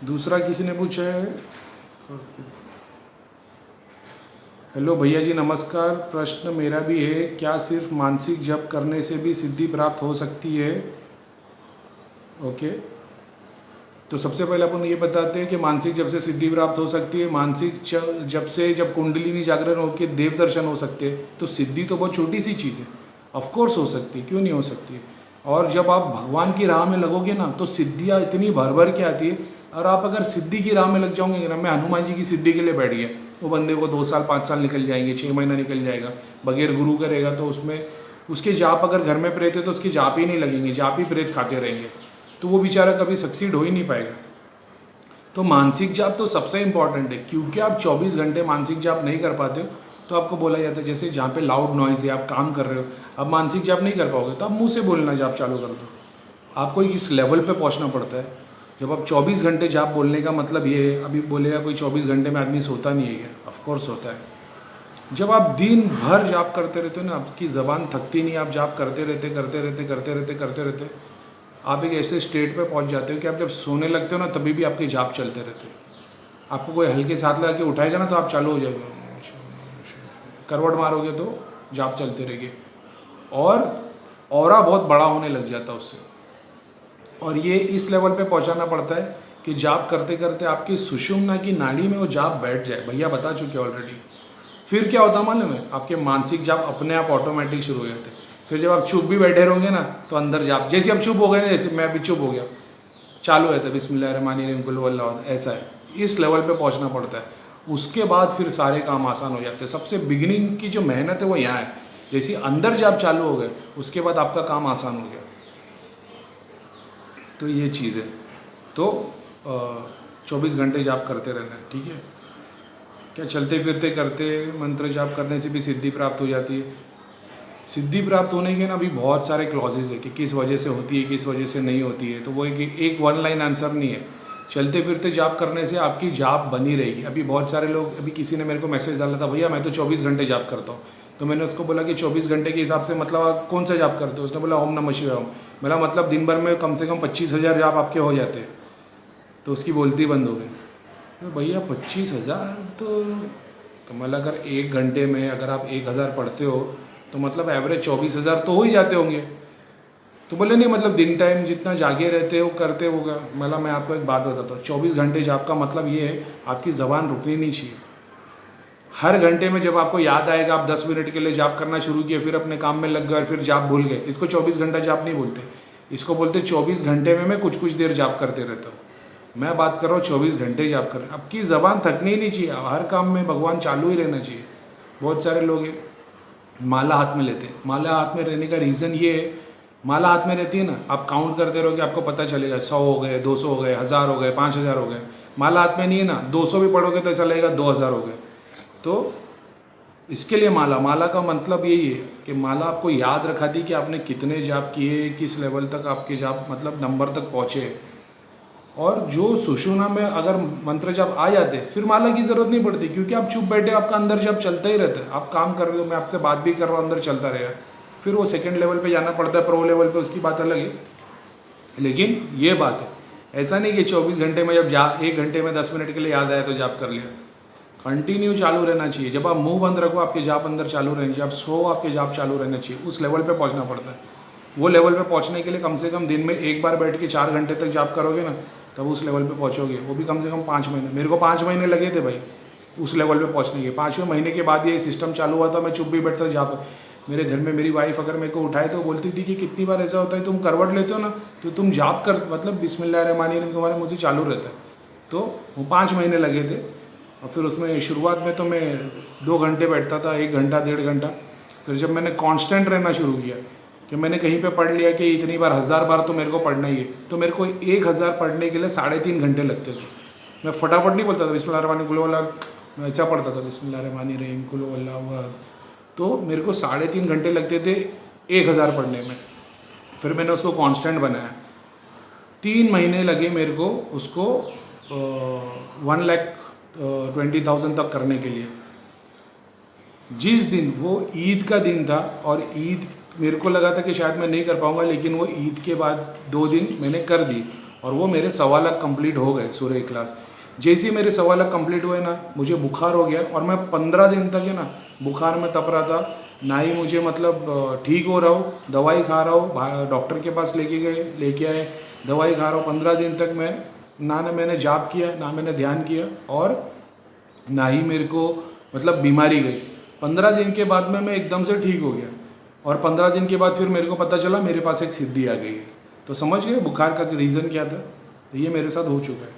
दूसरा किसी ने पूछा है, हेलो भैया जी नमस्कार, प्रश्न मेरा भी है, क्या सिर्फ मानसिक जप करने से भी सिद्धि प्राप्त हो सकती है? ओके, तो सबसे पहले अपन ये बताते हैं कि मानसिक जप से सिद्धि प्राप्त हो सकती है। मानसिक जप से जब कुंडलिनी जागरण होकर देव दर्शन हो सकते हैं, तो सिद्धि तो बहुत छोटी सी चीज़ है, ऑफ कोर्स हो सकती है, क्यों नहीं हो सकती है। और जब आप भगवान की राह में लगोगे ना, तो सिद्धियाँ इतनी भर भर के आती है। और आप अगर सिद्धि की राह में लग जाओगे ना, मैं हनुमान जी की सिद्धि के लिए बैठ गया, वो बंदे को 2 साल 5 साल निकल जाएंगे, 6 महीना निकल जाएगा, बगैर गुरु करेगा तो उसमें उसके जाप अगर घर में प्रेत है तो उसके जाप ही नहीं लगेंगे, जाप ही प्रेत खाते रहेंगे, तो वो बेचारा कभी सक्सीड हो ही नहीं पाएगा। तो मानसिक जाप तो सबसे इम्पॉर्टेंट है, क्योंकि आप 24 घंटे मानसिक जाप नहीं कर पाते हो तो आपको बोला जाता है, जैसे जहाँ पे लाउड नॉइज़ है, आप काम कर रहे हो, अब मानसिक जाप नहीं कर पाओगे तो आप मुंह से बोलना जाप चालू कर दो। आपको इस लेवल पे पहुँचना पड़ता है। जब आप 24 घंटे जाप बोलने का मतलब ये है, अभी बोलेगा कोई 24 घंटे में आदमी सोता नहीं है, ऑफकोर्स होता है। जब आप दिन भर जाप करते रहते हो ना, आपकी ज़बान थकती नहीं, आप जाप करते रहते, आप एक ऐसे स्टेट पे पहुंच जाते हो कि आप जब सोने लगते हो ना, तभी भी आपके जाप चलते रहते हो। आपको कोई हल्के से हाथ लगा के उठाएगा ना, तो आप चालू हो जाएगा, करवट मारोगे तो जाप चलते रहेंगे, और ऑरा बहुत बड़ा होने लग जाता है उससे। और ये इस लेवल पे पहुंचाना पड़ता है कि जाप करते करते आपकी सुषुम्ना की नाड़ी में वो जाप बैठ जाए। भैया बता चुके ऑलरेडी। फिर क्या होता मालूम है, आपके मानसिक जाप अपने आप ऑटोमेटिक शुरू हो जाते हैं। फिर जब आप चुप भी बैठे रहोगे ना, तो अंदर जाप, जैसे आप चुप हो गए ना, जैसे मैं अभी चुप हो गया, चालू है, बिस्मिल्लाहिर्रहमानिर्रहीम कुल हु अल्लाह अहद, ऐसा है। इस लेवल पे पहुंचना पड़ता है। उसके बाद फिर सारे काम आसान हो जाते हैं। सबसे बिगिनिंग की जो मेहनत है वो यहाँ है। जैसे अंदर जाप चालू हो गए, उसके बाद आपका काम आसान हो गया। तो ये चीज़ है। तो 24 घंटे जाप करते रहना है, ठीक है। क्या चलते फिरते करते मंत्र जाप करने से भी सिद्धि प्राप्त हो जाती है? सिद्धि प्राप्त होने के ना अभी बहुत सारे क्लॉजेज है कि किस वजह से होती है, किस वजह से नहीं होती है। तो वो एक वन लाइन आंसर नहीं है। चलते फिरते जाप करने से आपकी जाप बनी रहेगी। अभी बहुत सारे लोग, अभी किसी ने मेरे को मैसेज डाला था, भैया मैं तो 24 घंटे जाप करता हूँ। तो मैंने उसको बोला कि 24 घंटे के हिसाब से मतलब आप कौन सा जाप करते हो? उसने बोला ओम नमः शिवाय ओम। मेरा मतलब दिन भर में कम से कम 25,000 जाप आपके हो जाते हैं। तो उसकी बोलती बंद हो गई। तो भैया 25,000 तो मतलब अगर 1 घंटे में अगर आप 1,000 पढ़ते हो तो मतलब एवरेज 24,000 तो हो ही जाते होंगे। तो बोले नहीं, मतलब दिन टाइम जितना जागे रहते हो करते होगा। मतलब मैं आपको एक बात बताता हूँ, 24 घंटे जाप का मतलब ये है, आपकी ज़बान रुकनी नहीं चाहिए। हर घंटे में जब आपको याद आएगा, आप 10 मिनट के लिए जाप करना शुरू किए, फिर अपने काम में लग गए और फिर जाप भूल गए, इसको 24 घंटा जाप नहीं बोलते। इसको बोलते 24 घंटे में मैं कुछ कुछ देर जाप करते रहता हूँ। मैं बात कर रहा हूँ 24 घंटे जाप कर। आपकी ज़बान थकनी ही नहीं चाहिए, हर काम में भगवान चालू ही रहना चाहिए। बहुत सारे लोग हैं माला हाथ में लेते हैं। माला हाथ में रहने का रीज़न ये है, माला हाथ में रहती है ना, आप काउंट करते रहोगे, आपको पता चलेगा 100 हो गए, 200 हो गए, 1000 हो गए, 5000 हो गए। माला हाथ में नहीं है ना, 200 भी पढ़ोगे तो ऐसा लगेगा 2000 हो गए। तो इसके लिए माला का मतलब यही है कि माला आपको याद रखाती कि आपने कितने जाप किए, किस लेवल तक आपके जाप मतलब नंबर तक पहुँचे। और जो सुषुम्ना में अगर मंत्र जब आ जाते फिर माला की ज़रूरत नहीं पड़ती, क्योंकि आप चुप बैठे, आपका अंदर जब चलता ही रहता है। आप काम कर रहे हो, मैं आपसे बात भी कर रहा हूँ, अंदर चलता रहेगा। फिर वो सेकंड लेवल पे जाना पड़ता है, प्रो लेवल पे, उसकी बात अलग है। लेकिन ये बात है, ऐसा नहीं कि 24 घंटे में जब 1 घंटे में 10 मिनट के लिए याद आया तो जाप कर लिया। कंटिन्यू चालू रहना चाहिए। जब आप मुंह बंद रखो, आपके जाप अंदर चालू रहनी चाहिए। आप सो, आपके जाप चालू रहना चाहिए। उस लेवल पे पहुंचना पड़ता है। वो लेवल पे पहुंचने के लिए कम से कम दिन में एक बार बैठ के 4 घंटे तक जाप करोगे ना, तब उस लेवल पे पहुंचोगे। वो भी कम से कम 5 महीने। मेरे को 5 महीने लगे थे भाई उस लेवल पे पहुंचने के। 5वें महीने के बाद ये सिस्टम चालू हुआ था। मैं चुप भी बैठता जाप। मेरे घर में मेरी वाइफ अगर मेरे को उठाए तो बोलती थी कि कितनी बार ऐसा होता है, तुम करवट लेते हो ना तो तुम जाप कर, मतलब बिस्मिल्लाहिर्रहमानिर्रहीम तुम्हारे मुँह से चालू रहता है। तो वो 5 महीने लगे थे। और फिर उसमें शुरुआत में तो मैं 2 घंटे बैठता था, 1 घंटा 1.5 घंटा। फिर जब मैंने कांस्टेंट रहना शुरू किया कि मैंने कहीं पे पढ़ लिया कि इतनी बार 1000 बार तो मेरे को पढ़ना ही है, तो मेरे को 1000 पढ़ने के लिए 3.5 घंटे लगते थे। मैं फटाफट नहीं बोलता था बिस्मिल्लाहिर्रहमानिर्रहीम कुल हु अल्लाह, मैं ऐसा पढ़ता था बिस्मिल्लाहिर्रहमानिर्रहीम कुल हु अल्लाहु अहद। तो मेरे को 3.5 घंटे लगते थे 1000 पढ़ने में। फिर मैंने उसको कांस्टेंट बनाया। 3 महीने लगे मेरे को उसको 1,20,000 तक करने के लिए। जिस दिन वो ईद का दिन था, और ईद मेरे को लगा था कि शायद मैं नहीं कर पाऊँगा, लेकिन वो ईद के बाद 2 दिन मैंने कर दी। और वो मेरे 1.25 लाख कंप्लीट हो गए सूर्य इखलास। जैसे ही मेरे 1.25 लाख कंप्लीट हुए ना, मुझे बुखार हो गया और मैं 15 दिन तक है ना बुखार में तप रहा था। ना ही मुझे मतलब ठीक हो रहा हूँ, दवाई खा रहा हूँ, डॉक्टर के पास लेके आए, दवाई खा रहा हूँ। 15 दिन तक मैं ना मैंने जाप किया, ना मैंने ध्यान किया, और ना ही मेरे को मतलब बीमारी गई। 15 दिन के बाद में मैं एकदम से ठीक हो गया, और 15 दिन के बाद फिर मेरे को पता चला मेरे पास एक सिद्धि आ गई है। तो समझ गए बुखार का रीज़न क्या था। तो ये मेरे साथ हो चुका है।